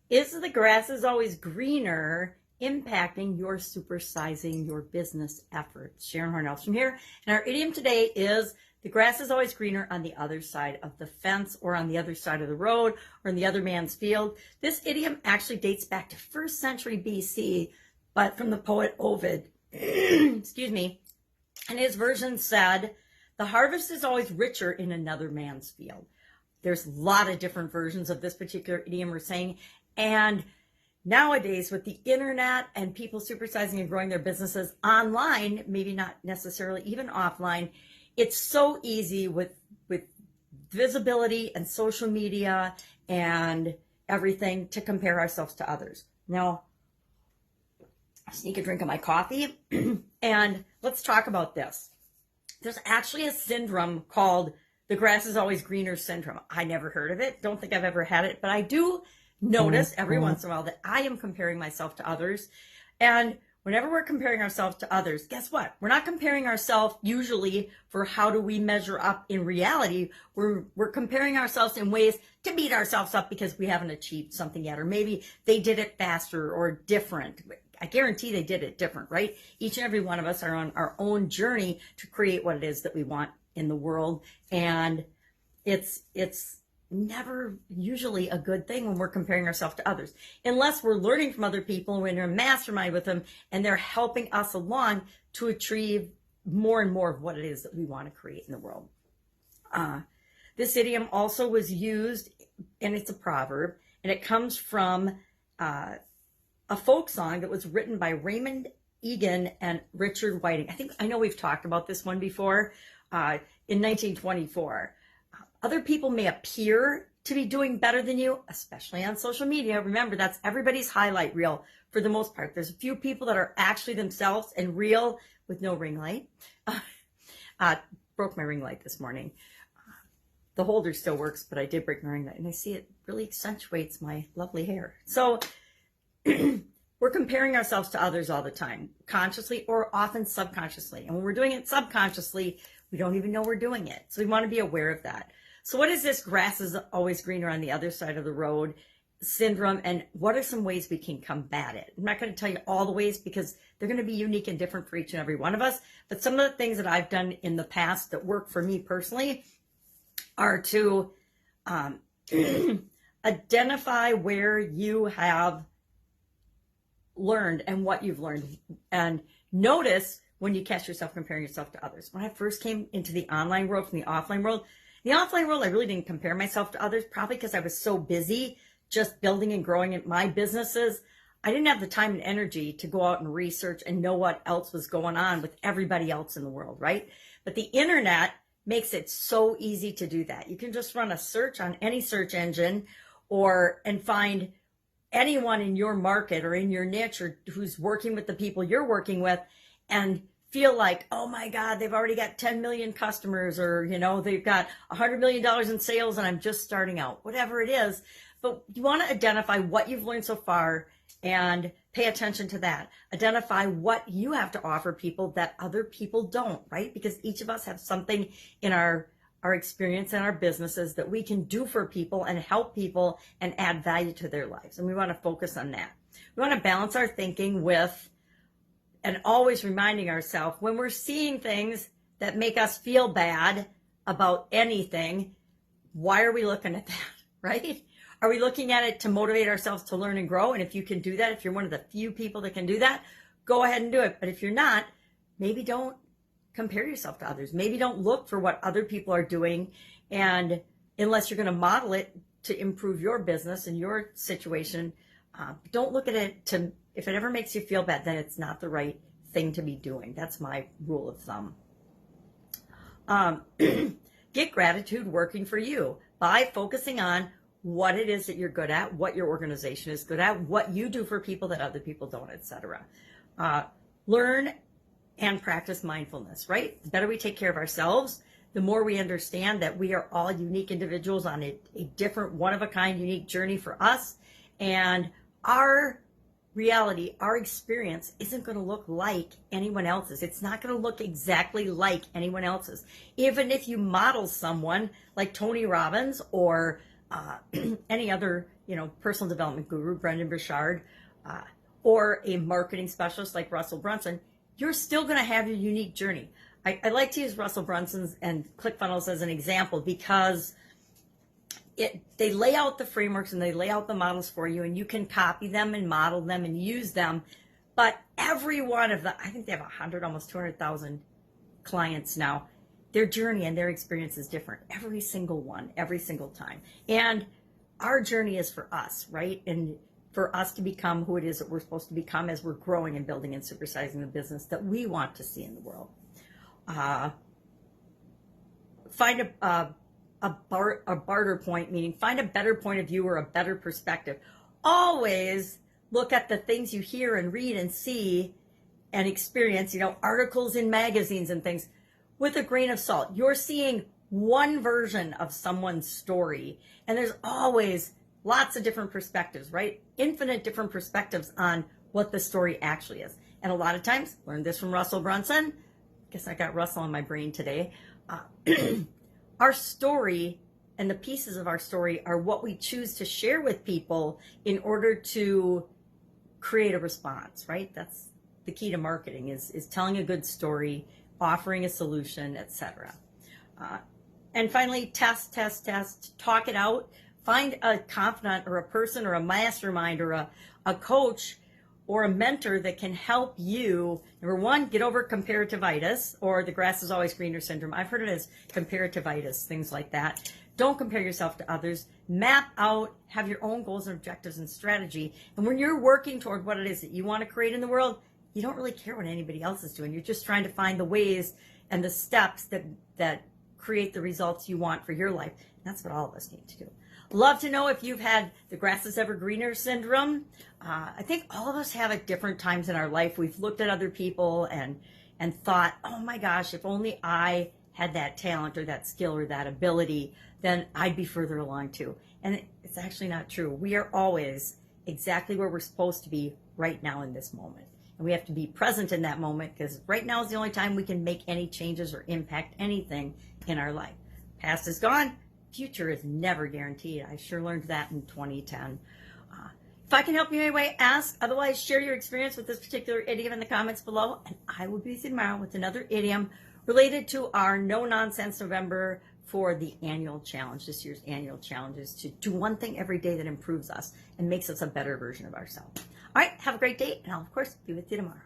Is the grass is always greener impacting your supersizing your business efforts? Sharon Horne-Ellstrom here. And our idiom today is the grass is always greener on the other side of the fence or on the other side of the road or in the other man's field. This idiom actually dates back to 1st century BC, but from the poet Ovid. Excuse me. And his version said, the harvest is always richer in another man's field. There's a lot of different versions of this particular idiom we're saying. And nowadays, with the internet and people supersizing and growing their businesses online, maybe not necessarily even offline, it's so easy with visibility and social media and everything to compare ourselves to others. Now, I'll sneak a drink of my coffee and let's talk about this. There's actually a syndrome called the grass is always greener syndrome. I never heard of it. Don't think I've ever had it, but I do notice every once in a while that I am comparing myself to others. And whenever we're comparing ourselves to others, guess what? We're not comparing ourselves usually for how do we measure up in reality. We're comparing ourselves in ways to beat ourselves up because we haven't achieved something yet, or maybe they did it faster or different. I guarantee they did it different, right? Each and every one of us are on our own journey to create what it is that we want in the world. And it's never usually a good thing when we're comparing ourselves to others, unless we're learning from other people and we're in a mastermind with them and they're helping us along to achieve more and more of what it is that we want to create in the world. This idiom also was used, and it's a proverb, and it comes from a folk song that was written by Raymond Egan and Richard Whiting. I know we've talked about this one before. In 1924. Other people may appear to be doing better than you, especially on social media. Remember, that's everybody's highlight reel for the most part. There's a few people that are actually themselves and real with no ring light. Broke my ring light this morning. The holder still works, but I did break my ring light, and I see it really accentuates my lovely hair. So we're comparing ourselves to others all the time, consciously or often subconsciously. And when we're doing it subconsciously, we don't even know we're doing it. So we want to be aware of that. So what is this grass is always greener on the other side of the road syndrome, and what are some ways we can combat it? I'm not going to tell you all the ways because they're going to be unique and different for each and every one of us. But some of the things that I've done in the past that work for me personally are to identify where you have learned and what you've learned, and notice when you catch yourself comparing yourself to others. When I first came into the online world from the offline world, I really didn't compare myself to others, probably because I was so busy just building and growing my businesses. I didn't have the time and energy to go out and research and know what else was going on with everybody else in the world, right? But the internet makes it so easy to do that. You can just run a search on any search engine and find anyone in your market or in your niche or who's working with the people you're working with, and feel like, oh my God, they've already got 10 million customers, or, they've got $100 million in sales and I'm just starting out, whatever it is. But you want to identify what you've learned so far and pay attention to that. Identify what you have to offer people that other people don't, right? Because each of us have something in our experience and our businesses that we can do for people and help people and add value to their lives. And we want to focus on that. We want to balance our thinking with, and always reminding ourselves when we're seeing things that make us feel bad about anything, why are we looking at that, right? Are we looking at it to motivate ourselves to learn and grow? And if you can do that, if you're one of the few people that can do that, go ahead and do it. But if you're not, maybe don't compare yourself to others. Maybe don't look for what other people are doing. And unless you're going to model it to improve your business and your situation, don't look at it to, if it ever makes you feel bad, then it's not the right thing to be doing. That's my rule of thumb. Get gratitude working for you by focusing on what it is that you're good at, what your organization is good at, what you do for people that other people don't, etc. Learn and practice mindfulness, right? The better we take care of ourselves, the more we understand that we are all unique individuals on a different, one-of-a-kind, unique journey for us. And our reality, our experience isn't going to look like anyone else's. It's not going to look exactly like anyone else's. Even if you model someone like Tony Robbins or any other, personal development guru, Brendan Burchard, or a marketing specialist like Russell Brunson, you're still going to have your unique journey. I like to use Russell Brunson's and ClickFunnels as an example because they lay out the frameworks and they lay out the models for you, and you can copy them and model them and use them. But every one of them, I think they have 100, almost 200,000 clients now. Their journey and their experience is different. Every single one, every single time. And our journey is for us, right? And for us to become who it is that we're supposed to become as we're growing and building and supersizing the business that we want to see in the world. Find a barter point, meaning find a better point of view or a better perspective. Always look at the things you hear and read and see and experience, articles in magazines and things with a grain of salt. You're seeing one version of someone's story, and there's always lots of different perspectives, right? Infinite different perspectives on what the story actually is. And a lot of times, learned this from Russell Brunson. Guess I got Russell on my brain today. Our story and the pieces of our story are what we choose to share with people in order to create a response, right? That's the key to marketing is telling a good story, offering a solution, etc. And finally, test, talk it out. Find a confidant or a person or a mastermind or a coach or a mentor that can help you, number one, get over comparativitis or the grass is always greener syndrome. I've heard it as comparativitis, things like that. Don't compare yourself to others. Map out, have your own goals and objectives and strategy. And when you're working toward what it is that you want to create in the world, you don't really care what anybody else is doing. You're just trying to find the ways and the steps that create the results you want for your life. And that's what all of us need to do. Love to know if you've had the grass is ever greener syndrome. I think all of us have at different times in our life. We've looked at other people and thought, oh my gosh, if only I had that talent or that skill or that ability, then I'd be further along too. And it's actually not true. We are always exactly where we're supposed to be right now in this moment. And we have to be present in that moment because right now is the only time we can make any changes or impact anything in our life. Past is gone. Future is never guaranteed. I sure learned that in 2010. If I can help you in any way, ask. Otherwise, share your experience with this particular idiom in the comments below. And I will be with you tomorrow with another idiom related to our No Nonsense November for the annual challenge. This year's annual challenge is to do one thing every day that improves us and makes us a better version of ourselves. All right, have a great day, and I'll, of course, be with you tomorrow.